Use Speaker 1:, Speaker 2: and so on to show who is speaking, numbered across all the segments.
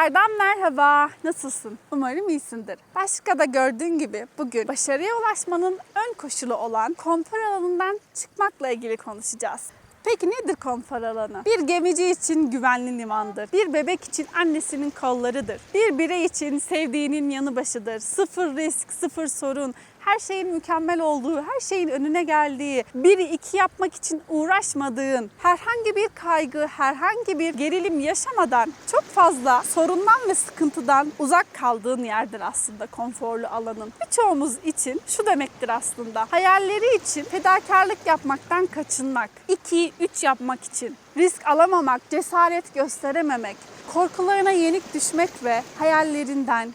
Speaker 1: Tekrardan merhaba. Nasılsın? Umarım iyisindir. Başka da gördüğün gibi bugün başarıya ulaşmanın ön koşulu olan konfor alanından çıkmakla ilgili konuşacağız. Peki nedir konfor alanı? Bir gemici için güvenli limandır. Bir bebek için annesinin kollarıdır. Bir birey için sevdiğinin yanı başıdır. Sıfır risk, sıfır sorun. Her şeyin mükemmel olduğu, her şeyin önüne geldiği, biri iki yapmak için uğraşmadığın, herhangi bir kaygı, herhangi bir gerilim yaşamadan çok fazla sorundan ve sıkıntıdan uzak kaldığın yerdir aslında konforlu alanın. Birçoğumuz için şu demektir aslında. Hayalleri için fedakarlık yapmaktan kaçınmak, 2-3 yapmak için risk alamamak, cesaret gösterememek, korkularına yenik düşmek ve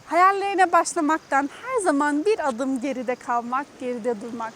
Speaker 1: hayallerine başlamaktan her zaman bir adım geride kalmak, geride durmak.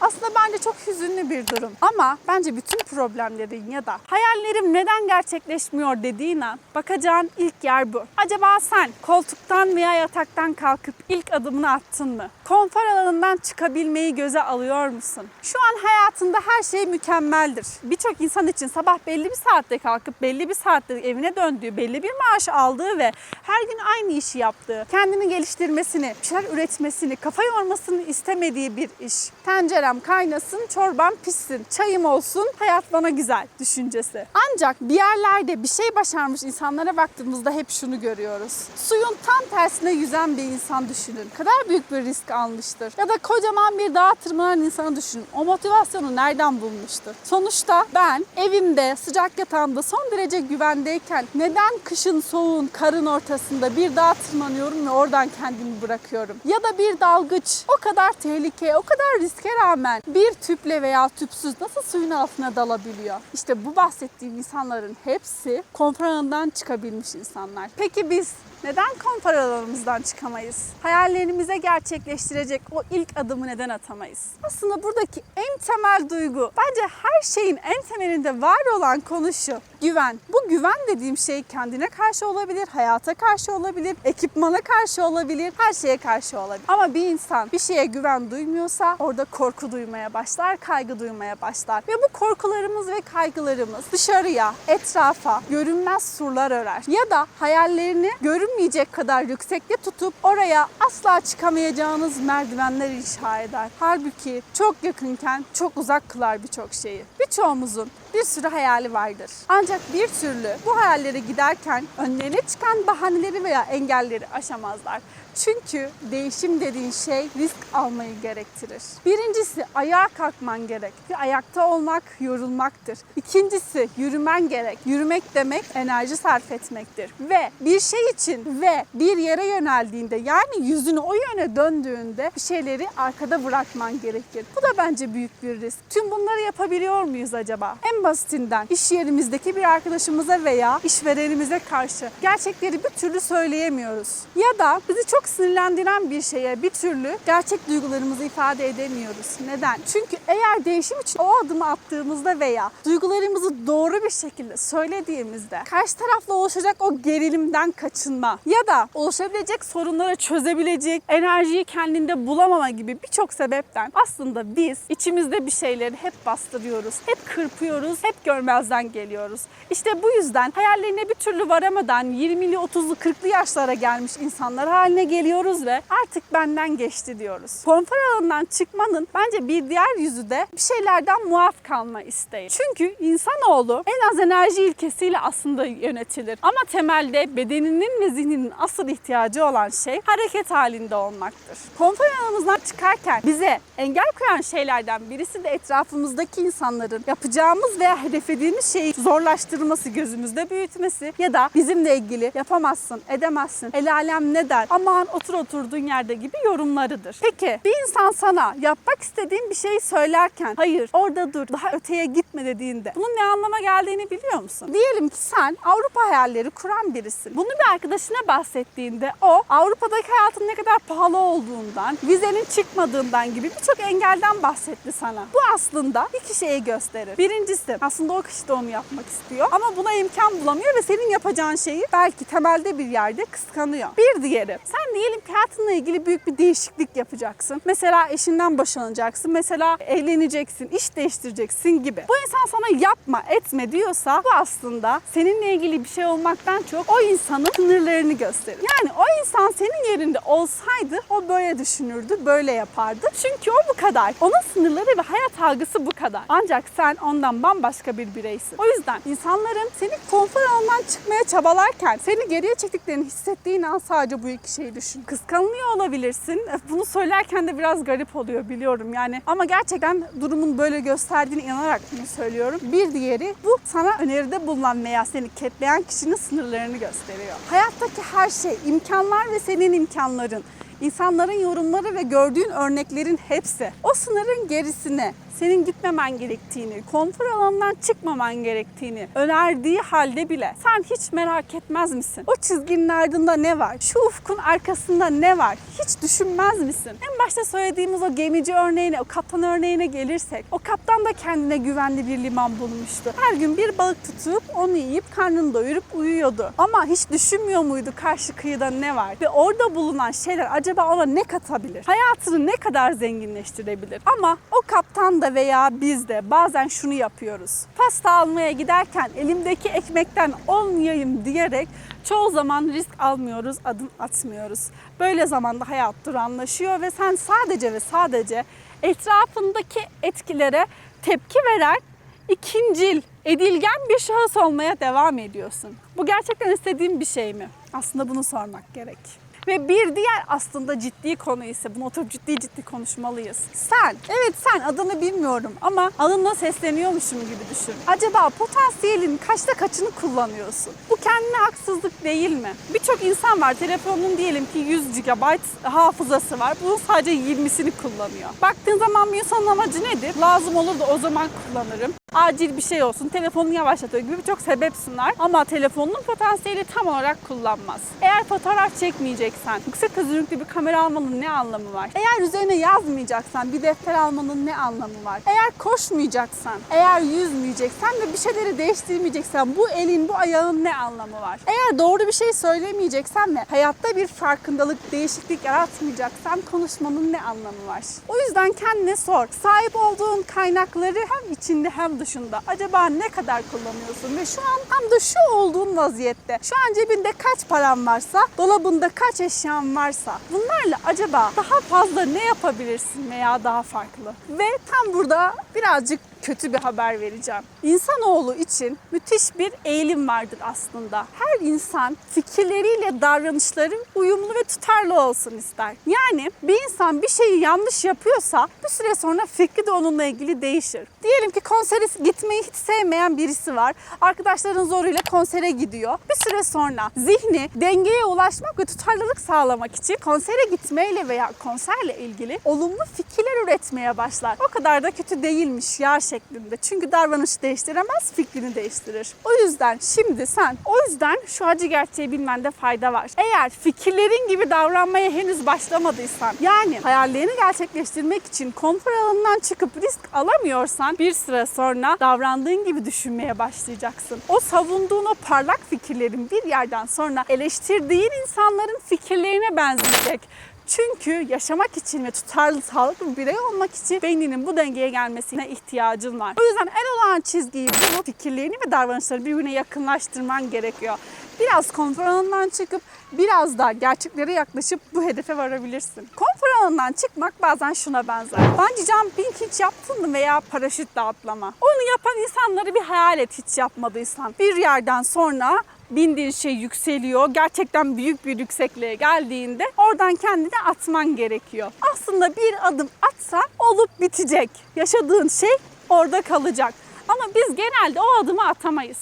Speaker 1: Aslında bence çok hüzünlü bir durum. Ama bence bütün problemlerin ya da hayallerim neden gerçekleşmiyor dediğin an bakacağın ilk yer bu. Acaba sen koltuktan veya yataktan kalkıp ilk adımını attın mı? Konfor alanından çıkabilmeyi göze alıyor musun? Şu an hayatında her şey mükemmeldir. Birçok insan için sabah belli bir saatte kalkıp belli bir saatte evine döndüğü, belli bir maaş aldığı ve her gün aynı işi yaptığı, kendini geliştirmesini, bir şeyler üretmesini, kafa yormasını istemediği bir iş. Tencerem kaynasın, çorbam pişsin, çayım olsun, hayat bana güzel düşüncesi. Ancak bir yerlerde bir şey başarmış insanlara baktığımızda hep şunu görüyoruz. Suyun tam tersine yüzen bir insan düşünün. Kadar büyük bir risk almıştır. Ya da kocaman bir dağa tırmanan insanı düşünün. O motivasyonu nereden bulmuştur? Sonuçta ben evimde, sıcak yatağımda son derece güvendeyken neden kışın soğuğun, karın ortasında bir dağa tırmanıyorum ve oradan kendimi bırakıyorum? Ya da bir dalgıç o kadar tehlikeye, o kadar riske rağmen bir tüple veya tüpsüz nasıl suyun altına dalabiliyor? İşte bu bahsettiğim insanların hepsi konfor alanından çıkabilmiş insanlar. Peki biz neden konfor alanımızdan çıkamayız? Hayallerimize gerçekleştirecek o ilk adımı neden atamayız? Aslında buradaki en temel duygu, bence her şeyin en temelinde var olan konu şu: güven. Bu güven dediğim şey kendine karşı olabilir, hayata karşı olabilir, ekipmana karşı olabilir, her şeye karşı olabilir. Ama bir insan bir şeye güven duymuyorsa orada korku duymaya başlar, kaygı duymaya başlar. Ve bu korkularımız ve kaygılarımız dışarıya, etrafa görünmez surlar örer. Ya da hayallerini görünmeyecek kadar yüksekte tutup oraya asla çıkamayacağınız merdivenler inşa eder. Halbuki çok yakınken çok uzak kılar birçok şeyi. Birçoğumuzun bir sürü hayali vardır. Ancak bir türlü bu hayallere giderken önlerine çıkan bahaneleri veya engelleri aşamazlar. Çünkü değişim dediğin şey risk almayı gerektirir. Birincisi ayağa kalkman gerek. Ve ayakta olmak yorulmaktır. İkincisi yürümen gerek. Yürümek demek enerji sarf etmektir. Ve bir şey için ve bir yere yöneldiğinde, yani yüzünü o yöne döndüğünde bir şeyleri arkada bırakman gerekir. Bu da bence büyük bir risk. Tüm bunları yapabiliyor muyuz acaba? En basitinden iş yerimizdeki bir arkadaşımıza veya işverenimize karşı gerçekleri bir türlü söyleyemiyoruz. Ya da bizi çok sinirlendiren bir şeye bir türlü gerçek duygularımızı ifade edemiyoruz. Neden? Çünkü eğer değişim için o adımı attığımızda veya duygularımızı doğru bir şekilde söylediğimizde karşı tarafla oluşacak o gerilimden kaçınma ya da oluşabilecek sorunları çözebilecek enerjiyi kendinde bulamama gibi birçok sebepten aslında biz içimizde bir şeyleri hep bastırıyoruz, hep kırpıyoruz, hep görmezden geliyoruz. İşte bu yüzden hayallerine bir türlü varamadan 20'li, 30'lu, 40'lı yaşlara gelmiş insanlar haline geliyoruz ve artık benden geçti diyoruz. Konfor alanından çıkmanın bence bir diğer yüzü de bir şeylerden muaf kalma isteği. Çünkü insanoğlu en az enerji ilkesiyle aslında yönetilir. Ama temelde bedeninin ve zihninin asıl ihtiyacı olan şey hareket halinde olmaktır. Konfor alanımızdan çıkarken bize engel koyan şeylerden birisi de etrafımızdaki insanların yapacağımız veya hedeflediğimiz şeyi zorlaştırması, gözümüzde büyütmesi ya da bizimle ilgili yapamazsın, edemezsin, el alem ne der, aman otur oturduğun yerde gibi yorumlarıdır. Peki bir insan sana yapmak istediğin bir şeyi söylerken hayır orada dur, daha öteye gitme dediğinde bunun ne anlama geldiğini biliyor musun? Diyelim ki sen Avrupa hayalleri kuran birisin. Bunu bir arkadaşına bahsettiğinde o Avrupa'daki hayatın ne kadar pahalı olduğundan, vizenin çıkmadığından gibi birçok engelden bahsetti sana. Bu aslında iki şeyi gösterir. Birincisi isteyebilirsin. Aslında o kişi de onu yapmak istiyor ama buna imkan bulamıyor ve senin yapacağın şeyi belki temelde bir yerde kıskanıyor. Bir diğeri, sen diyelim ki hayatınla ilgili büyük bir değişiklik yapacaksın. Mesela eşinden boşanacaksın, mesela evleneceksin, iş değiştireceksin gibi. Bu insan sana yapma, etme diyorsa bu aslında seninle ilgili bir şey olmaktan çok o insanın sınırlarını gösterir. Yani o insan senin yerinde olsaydı o böyle düşünürdü, böyle yapardı. Çünkü o bu kadar. Onun sınırları ve hayat algısı bu kadar. Ancak sen ondan bambaşka bir bireysin. O yüzden insanların senin konfor alanından çıkmaya çabalarken seni geriye çektiklerini hissettiğin an sadece bu iki şeyi düşün. Kıskanılıyor olabilirsin. Bunu söylerken de biraz garip oluyor biliyorum yani. Ama gerçekten durumun böyle gösterdiğine inanarak bunu söylüyorum. Bir diğeri, bu sana öneride bulunan veya seni ketleyen kişinin sınırlarını gösteriyor. Hayattaki her şey, imkanlar ve senin imkanların, İnsanların yorumları ve gördüğün örneklerin hepsi o sınırın gerisine senin gitmemen gerektiğini, konfor alanından çıkmaman gerektiğini önerdiği halde bile sen hiç merak etmez misin? O çizginin ardında ne var? Şu ufkun arkasında ne var? Hiç düşünmez misin? En başta söylediğimiz o gemici örneğine, o kaptan örneğine gelirsek, o kaptan da kendine güvenli bir liman bulmuştu. Her gün bir balık tutup onu yiyip karnını doyurup uyuyordu. Ama hiç düşünmüyor muydu karşı kıyıda ne var? Ve orada bulunan şeyler acaba ona ne katabilir? Hayatını ne kadar zenginleştirebilir? Ama o kaptan da veya biz de bazen şunu yapıyoruz. Pasta almaya giderken elimdeki ekmekten olmayayım diyerek çoğu zaman risk almıyoruz, adım atmıyoruz. Böyle zamanda hayat duranlaşıyor ve sen sadece ve sadece etrafındaki etkilere tepki veren, ikincil, edilgen bir şahıs olmaya devam ediyorsun. Bu gerçekten istediğin bir şey mi? Aslında bunu sormak gerek. Ve bir diğer aslında ciddi konu ise, bunu oturup ciddi konuşmalıyız. Sen adını bilmiyorum ama adına sesleniyormuşum gibi düşün. Acaba potansiyelin kaçta kaçını kullanıyorsun? Bu kendine haksızlık değil mi? Birçok insan var, telefonun diyelim ki 100 GB hafızası var. Bunun sadece 20'sini kullanıyor. Baktığın zaman bir insanın amacı nedir? Lazım olur da o zaman kullanırım. Acil bir şey olsun, telefonunu yavaşlatıyor gibi birçok sebep sunar. Ama telefonun potansiyeli tam olarak kullanmaz. Eğer fotoğraf çekmeyeceksen, yüksek çözünürlüklü bir kamera almanın ne anlamı var? Eğer üzerine yazmayacaksan bir defter almanın ne anlamı var? Eğer koşmayacaksan, eğer yüzmeyeceksen ve bir şeyleri değiştirmeyeceksen bu elin, bu ayağın ne anlamı var? Eğer doğru bir şey söylemeyeceksen ve hayatta bir farkındalık, değişiklik yaratmayacaksan konuşmanın ne anlamı var? O yüzden kendine sor. Sahip olduğun kaynakları hem içinde hem dışında acaba ne kadar kullanıyorsun ve şu an tam da şu olduğun vaziyette, şu an cebinde kaç paran varsa, dolabında kaç eşyan varsa bunlarla acaba daha fazla ne yapabilirsin veya daha farklı? Ve tam burada birazcık kötü bir haber vereceğim. İnsanoğlu için müthiş bir eğilim vardır aslında. Her insan fikirleriyle davranışları uyumlu ve tutarlı olsun ister. Yani bir insan bir şeyi yanlış yapıyorsa bir süre sonra fikri de onunla ilgili değişir. Diyelim ki konsere gitmeyi hiç sevmeyen birisi var. Arkadaşların zoruyla konsere gidiyor. Bir süre sonra zihni dengeye ulaşmak ve tutarlılık sağlamak için konsere gitmeyle veya konserle ilgili olumlu fikirler üretmeye başlar. O kadar da kötü değilmiş ya şeklinde. Çünkü davranışı değiştiremez, fikrini değiştirir. O yüzden şu acı gerçeği bilmende fayda var. Eğer fikirlerin gibi davranmaya henüz başlamadıysan, yani hayallerini gerçekleştirmek için konfor alanından çıkıp risk alamıyorsan bir süre sonra davrandığın gibi düşünmeye başlayacaksın. O savunduğun o parlak fikirlerin bir yerden sonra eleştirdiğin insanların fikirlerine benzeyecek. Çünkü yaşamak için ve tutarlı, sağlıklı bir birey olmak için beyninin bu dengeye gelmesine ihtiyacın var. O yüzden en olağan çizgiyi bulup fikirlerini ve davranışları birbirine yakınlaştırman gerekiyor. Biraz konfor alanından çıkıp biraz daha gerçeklere yaklaşıp bu hedefe varabilirsin. Konfor alanından çıkmak bazen şuna benzer. Bungee jumping hiç yaptın mı veya paraşütle atlama? Onu yapan insanları bir hayal et hiç yapmadıysan. Bir yerden sonra bindiğin şey yükseliyor. Gerçekten büyük bir yüksekliğe geldiğinde oradan kendini atman gerekiyor. Aslında bir adım atsan olup bitecek. Yaşadığın şey orada kalacak. Ama biz genelde o adımı atamayız.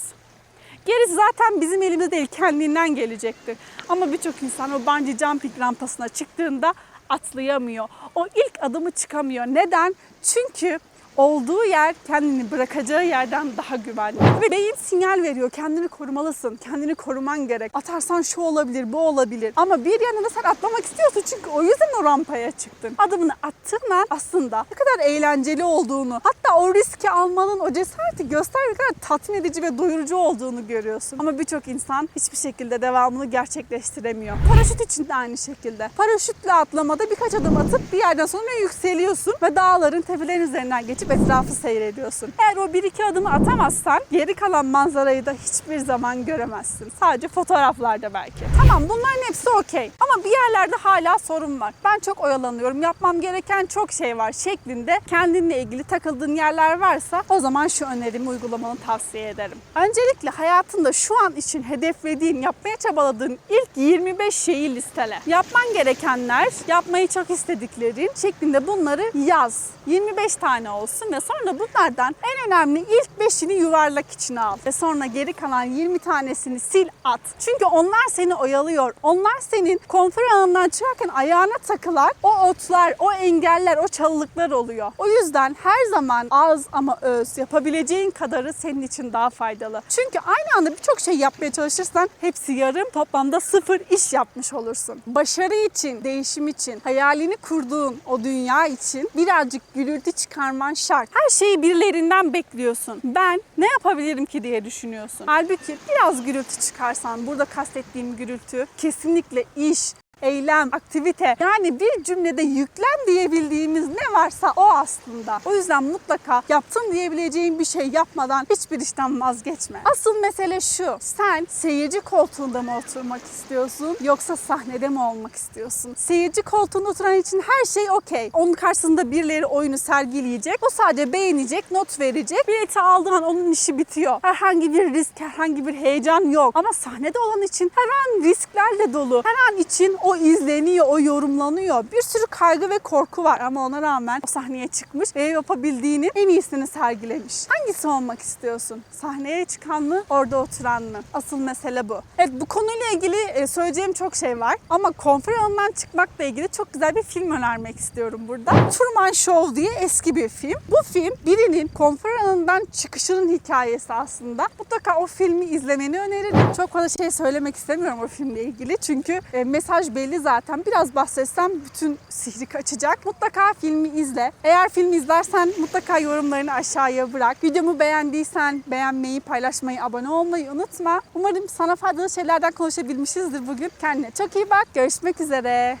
Speaker 1: Gerisi zaten bizim elimizde değil, kendinden gelecektir. Ama birçok insan o bungee jumping rampasına çıktığında atlayamıyor. O ilk adımı çıkamıyor. Neden? Çünkü olduğu yer kendini bırakacağı yerden daha güvenli. Ve beyin sinyal veriyor. Kendini korumalısın. Kendini koruman gerek. Atarsan şu olabilir, bu olabilir. Ama bir yanında sen atlamak istiyorsun. Çünkü o yüzden o rampaya çıktın. Adımını attığın an aslında ne kadar eğlenceli olduğunu, hatta Hatta o riski almanın, o cesareti göstermek kadar tatmin edici ve doyurucu olduğunu görüyorsun. Ama birçok insan hiçbir şekilde devamını gerçekleştiremiyor. Paraşüt için de aynı şekilde. Paraşütle atlamada birkaç adım atıp bir yerden sonra yükseliyorsun ve dağların, tepelerin üzerinden geçip etrafı seyrediyorsun. Eğer o bir iki adımı atamazsan geri kalan manzarayı da hiçbir zaman göremezsin. Sadece fotoğraflarda belki. Tamam, bunların hepsi okey. Ama bir yerlerde hala sorun var. Ben çok oyalanıyorum, yapmam gereken çok şey var şeklinde kendinle ilgili takıldığın yerler varsa o zaman şu önerimi uygulamanı tavsiye ederim. Öncelikle hayatında şu an için hedeflediğin, yapmaya çabaladığın ilk 25 şeyi listele. Yapman gerekenler, yapmayı çok istediklerin şeklinde bunları yaz. 25 tane olsun ve sonra bunlardan en önemli ilk 5'ini yuvarlak içine al. Ve sonra geri kalan 20 tanesini sil, at. Çünkü onlar seni oyalıyor. Onlar senin konfor alanından çıkarken ayağına takılan o otlar, o engeller, o çalılıklar oluyor. O yüzden her zaman az ama öz, yapabileceğin kadarı senin için daha faydalı. Çünkü aynı anda birçok şey yapmaya çalışırsan hepsi yarım, toplamda 0 iş yapmış olursun. Başarı için, değişim için, hayalini kurduğun o dünya için birazcık gürültü çıkarman şart. Her şeyi birilerinden bekliyorsun. Ben ne yapabilirim ki diye düşünüyorsun. Halbuki biraz gürültü çıkarsan, burada kastettiğim gürültü kesinlikle iş, eylem, aktivite, yani bir cümlede yüklem diyebildiğimiz ne varsa o aslında. O yüzden mutlaka yaptım diyebileceğin bir şey yapmadan hiçbir işten vazgeçme. Asıl mesele şu: sen seyirci koltuğunda mı oturmak istiyorsun yoksa sahnede mi olmak istiyorsun? Seyirci koltuğunda oturan için her şey okey. Onun karşısında birileri oyunu sergileyecek. O sadece beğenecek, not verecek. Bileti aldığı an onun işi bitiyor. Herhangi bir risk, herhangi bir heyecan yok. Ama sahnede olan için her an risklerle dolu. Her an için o izleniyor, o yorumlanıyor. Bir sürü kaygı ve korku var ama ona rağmen o sahneye çıkmış ve yapabildiğinin en iyisini sergilemiş. Hangisi olmak istiyorsun? Sahneye çıkan mı, orada oturan mı? Asıl mesele bu. Evet, bu konuyla ilgili söyleyeceğim çok şey var ama konfor alanından çıkmakla ilgili çok güzel bir film önermek istiyorum burada. Truman Show diye eski bir film. Bu film birinin konfor alanından çıkışının hikayesi aslında. Mutlaka o filmi izlemeni öneririm. Çok fazla şey söylemek istemiyorum o filmle ilgili çünkü mesaj belli zaten. Biraz bahsetsem bütün sihri kaçacak. Mutlaka filmi izle. Eğer filmi izlersen mutlaka yorumlarını aşağıya bırak. Videomu beğendiysen beğenmeyi, paylaşmayı, abone olmayı unutma. Umarım sana faydalı şeylerden konuşabilmişizdir bugün. Kendine çok iyi bak. Görüşmek üzere.